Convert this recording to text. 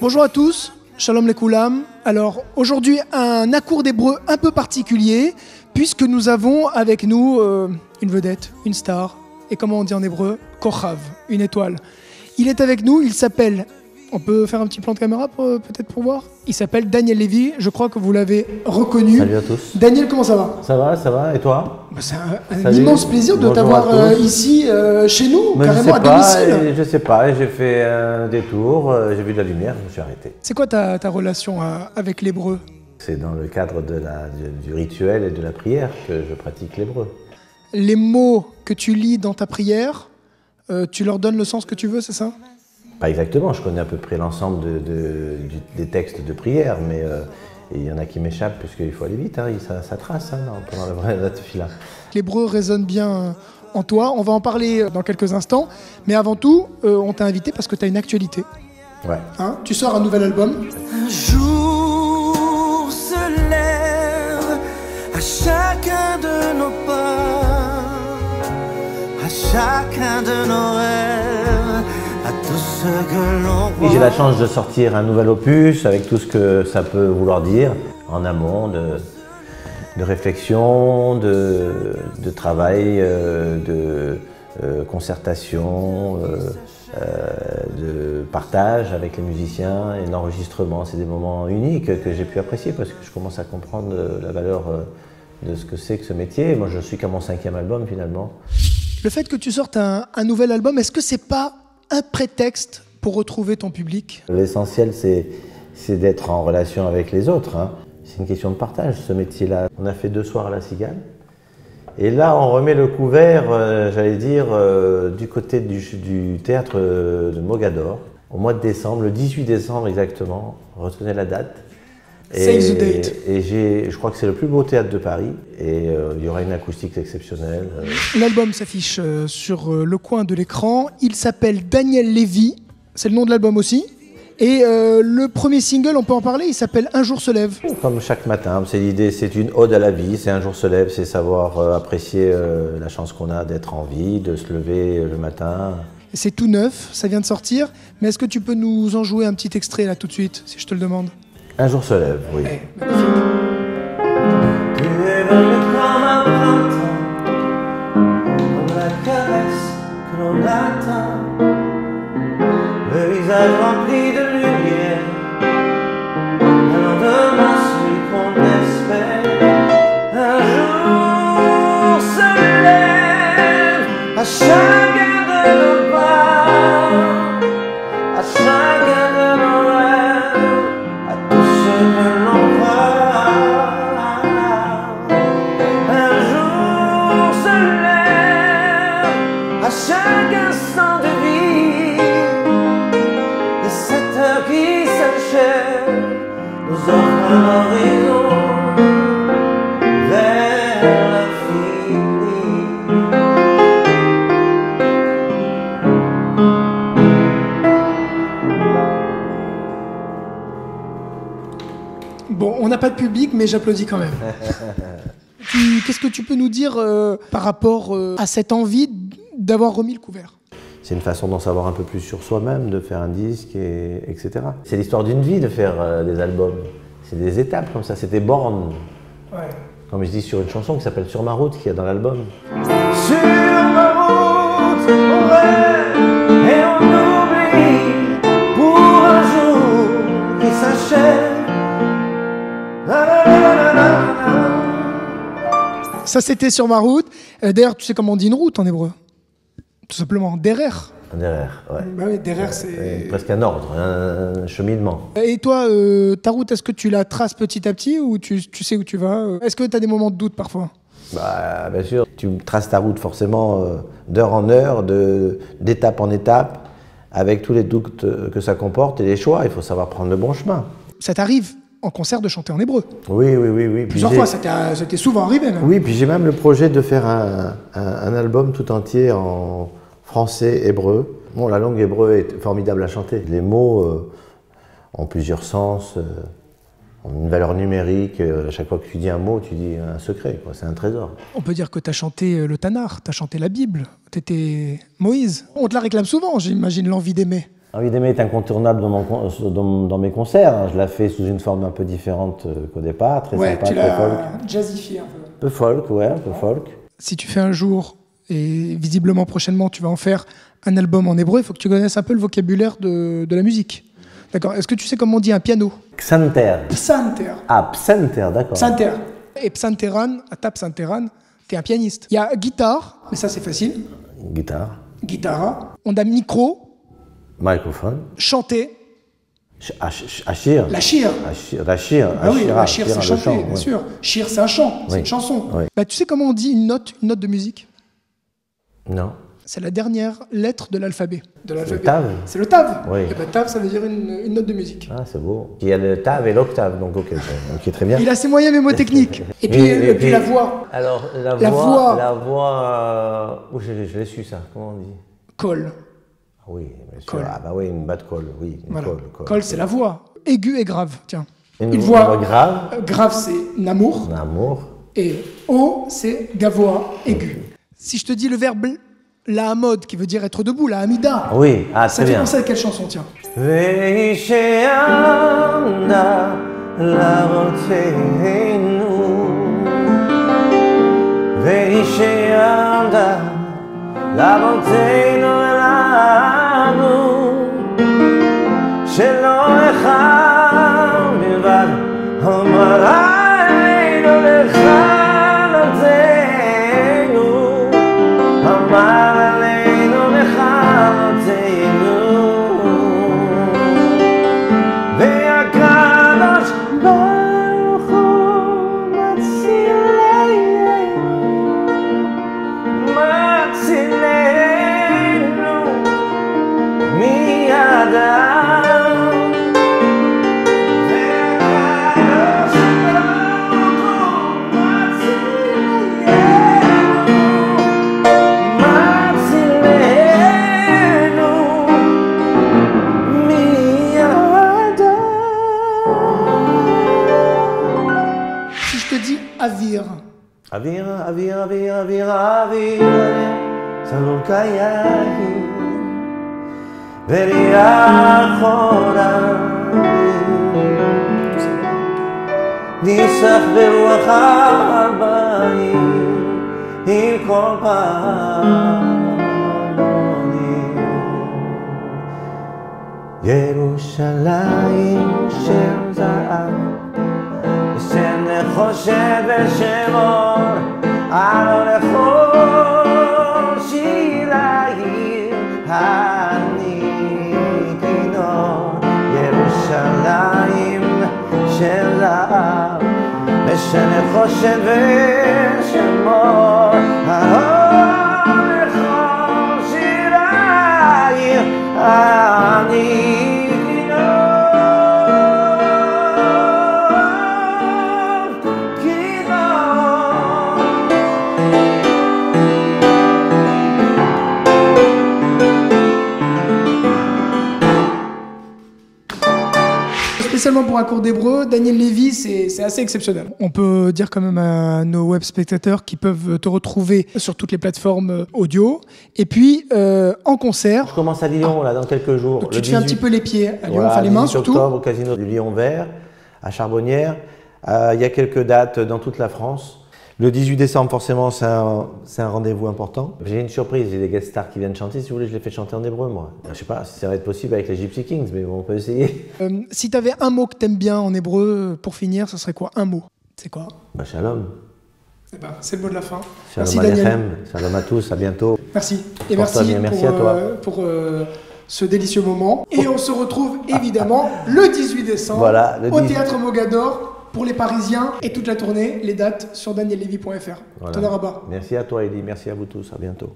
Bonjour à tous, shalom lekoulam. Alors aujourd'hui un cours d'hébreu un peu particulier puisque nous avons avec nous une vedette, une star, et comment on dit en hébreu, kochav, une étoile. Il est avec nous, il s'appelle, on peut faire un petit plan de caméra peut-être pour voir. Il s'appelle Daniel Lévy, je crois que vous l'avez reconnu. Salut à tous. Daniel, comment ça va? Ça va, et toi? C'est un immense plaisir de t'avoir ici chez nous, mais carrément à domicile. Je sais pas, j'ai fait un détour, j'ai vu de la lumière, je me suis arrêté. C'est quoi ta relation avec l'hébreu? C'est dans le cadre du rituel et de la prière que je pratique l'hébreu. Les mots que tu lis dans ta prière, tu leur donnes le sens que tu veux, c'est ça? Pas exactement, je connais à peu près l'ensemble des textes de prière, mais il y en a qui m'échappent puisqu'il faut aller vite, hein, ça trace pendant la tefila. L'hébreu résonne bien en toi, on va en parler dans quelques instants, mais avant tout, on t'a invité parce que tu as une actualité. Ouais. Hein, tu sors un nouvel album. Un jour se lève à chacun de nos pas, à chacun de nos rêves, à tout ce que l'on voit. J'ai la chance de sortir un nouvel opus avec tout ce que ça peut vouloir dire en amont de réflexion, de travail, de concertation, de partage avec les musiciens et de l'enregistrement. C'est des moments uniques que j'ai pu apprécier parce que je commence à comprendre la valeur de ce que c'est que ce métier. Moi, je suis qu'à mon 5e album finalement. Le fait que tu sortes un nouvel album, est-ce que c'est pas un prétexte pour retrouver ton public? L'essentiel, c'est d'être en relation avec les autres, hein. C'est une question de partage, ce métier-là. On a fait 2 soirs à la Cigale. Et là, on remet le couvert, j'allais dire, du côté du théâtre de Mogador, au mois de décembre, le 18 décembre exactement. Retenez la date. Save the date. Et je crois que c'est le plus beau théâtre de Paris. Et il y aura une acoustique exceptionnelle. L'album s'affiche sur le coin de l'écran. Il s'appelle Daniel Lévy. C'est le nom de l'album aussi. Et le premier single, on peut en parler, il s'appelle Un jour se lève. Comme chaque matin, c'est l'idée, c'est une ode à la vie, c'est un jour se lève, c'est savoir apprécier la chance qu'on a d'être en vie, de se lever le matin. C'est tout neuf, ça vient de sortir, mais est-ce que tu peux nous en jouer un petit extrait là tout de suite, si je te le demande? Un jour se lève, oui. Magnifique. Tu es venu comme un printemps, comme la caresse que l'on attend, le visage rempli de lumière, un lendemain celui qu'on espère. Un jour se lève à chacun de nos pas, à chacun de nos rêves, à tout ce que l'on voit. Un jour se lève à chaque instant de vie, et cette heure qui s'achève nous offre un horizon vers l'infini. Bon, on n'a pas de public, mais j'applaudis quand même. Qu'est-ce que tu peux nous dire par rapport à cette envie d'avoir remis le couvert? C'est une façon d'en savoir un peu plus sur soi-même, de faire un disque, etc. C'est l'histoire d'une vie de faire des albums. C'est des étapes comme ça, c'est des bornes. Ouais. Comme je dis sur une chanson qui s'appelle Sur ma route, qui est dans l'album. Sur ma route, on rêve et on oublie pour un jour qui s'achève. La, la, la, la, la, la. Ça, c'était Sur ma route. D'ailleurs, tu sais comment on dit une route en hébreu? Tout simplement, derer. Derrière, ouais. Bah oui, derer, c'est... Presque un ordre, un cheminement. Et toi, ta route, est-ce que tu la traces petit à petit ou tu sais où tu vas? Est-ce que tu as des moments de doute parfois? Bah, bien sûr, tu traces ta route forcément d'heure en heure, d'étape en étape, avec tous les doutes que ça comporte et les choix. Il faut savoir prendre le bon chemin. Ça t'arrive en concert de chanter en hébreu? Oui. Puis Plusieurs fois, c'était souvent arrivé même. Oui, puis j'ai même le projet de faire un album tout entier en français, hébreu. Bon, la langue hébreu est formidable à chanter. Les mots ont plusieurs sens, ont une valeur numérique. À chaque fois que tu dis un mot, tu dis un secret, quoi. C'est un trésor. On peut dire que tu as chanté le Tanakh, tu as chanté la Bible, tu étais Moïse. On te la réclame souvent, j'imagine, l'envie d'aimer. Avideme est incontournable dans mes concerts. Hein. Je la fais sous une forme un peu différente qu'au départ, très sympa, tu très folk. l'as jazzifié un peu. Un peu folk, ouais, un peu folk. Si tu fais un jour, et visiblement prochainement tu vas en faire un album en hébreu, il faut que tu connaisses un peu le vocabulaire de la musique. D'accord. Est-ce que tu sais comment on dit un piano? Psanter. Psanter. Ah, psanter, d'accord. Psanter. Et psanteran, à psanteran, t'es un pianiste. Il y a guitare, mais ça c'est facile. Guitare. Guitare. On a micro. Microphone. Chanter. Achir. La shir. La shir. Ah oui, la shir c'est chanter, chant, bien ouais. sûr. Shir c'est un chant, c'est une chanson. Oui. Bah, tu sais comment on dit une note de musique? Non. C'est la dernière lettre de l'alphabet. Le tav. C'est le tav. Oui. Et ben, tav, ça veut dire une note de musique. Ah, c'est beau. Il y a le tav et l'octave, donc ok, très bien. Il a ses moyens mémotechniques. Et puis la voix. Alors, la voix, je l'ai su ça, comment on dit? Col. Ah oui, bien sûr. Col. Ah bah oui, une batte col, oui. Voilà. Col. Col, c'est la voix. Aigu et grave, tiens. Une voix grave. Grave, c'est namour. Namour. Et haut, c'est gavoa, aigu. Si je te dis le verbe la hamod, qui veut dire être debout, la hamida. Oui, ah, ça très fait bien. penser à quelle chanson, tiens? Veisheamda laroteinu Veisheamda laroteinu elanu Shelo echad milvad Omar aleinu lechalotenu Omar aleinu lechalotenu והקדוש ברוך הוא מצילנו מידם והקדוש ברוך הוא מצילנו Si je te dis avir. Avir, avir, avir, avir, avir, Salukayai, Veriachorai, Nisach beruach arba'im, עם כל פעמונים. ירושלים של זהב, של נחושת ושל אור, הלא לכל שיר העיר אני כינור. ירושלים של זהב, ושל נחושת ושל אור, הלא לכל שיר העיר אני Spécialement pour un cours d'hébreu, Daniel Lévy, c'est assez exceptionnel. On peut dire quand même à nos web spectateurs qu'ils peuvent te retrouver sur toutes les plateformes audio. Et puis, en concert... Je commence à Lyon, là, dans quelques jours. Donc tu te fais un petit peu les pieds à Lyon, voilà, enfin les mains surtout. Octobre, au Casino du Lion Vert, à Charbonnières. Il y a quelques dates dans toute la France. Le 18 décembre, forcément, c'est un rendez-vous important. J'ai une surprise, j'ai des guest stars qui viennent chanter. Si vous voulez, je les fais chanter en hébreu, moi. Je sais pas si ça va être possible avec les Gypsy Kings, mais bon, on peut essayer. Si tu avais un mot que t'aimes bien en hébreu, pour finir, ce serait quoi? Un mot. C'est quoi? Bah, shalom. Eh ben, c'est le mot de la fin. Shalom Merci Daniel. Aleichem. Shalom à tous, à bientôt. Merci. Et Porte-toi merci, bien, merci à toi. pour ce délicieux moment. Et on se retrouve évidemment le 18 décembre Voilà, le au 18. Théâtre Mogador pour les Parisiens et toute la tournée. Les dates sur daniellevy.fr. Voilà. Toda Rabba. Merci à toi, Elie. Merci à vous tous. À bientôt.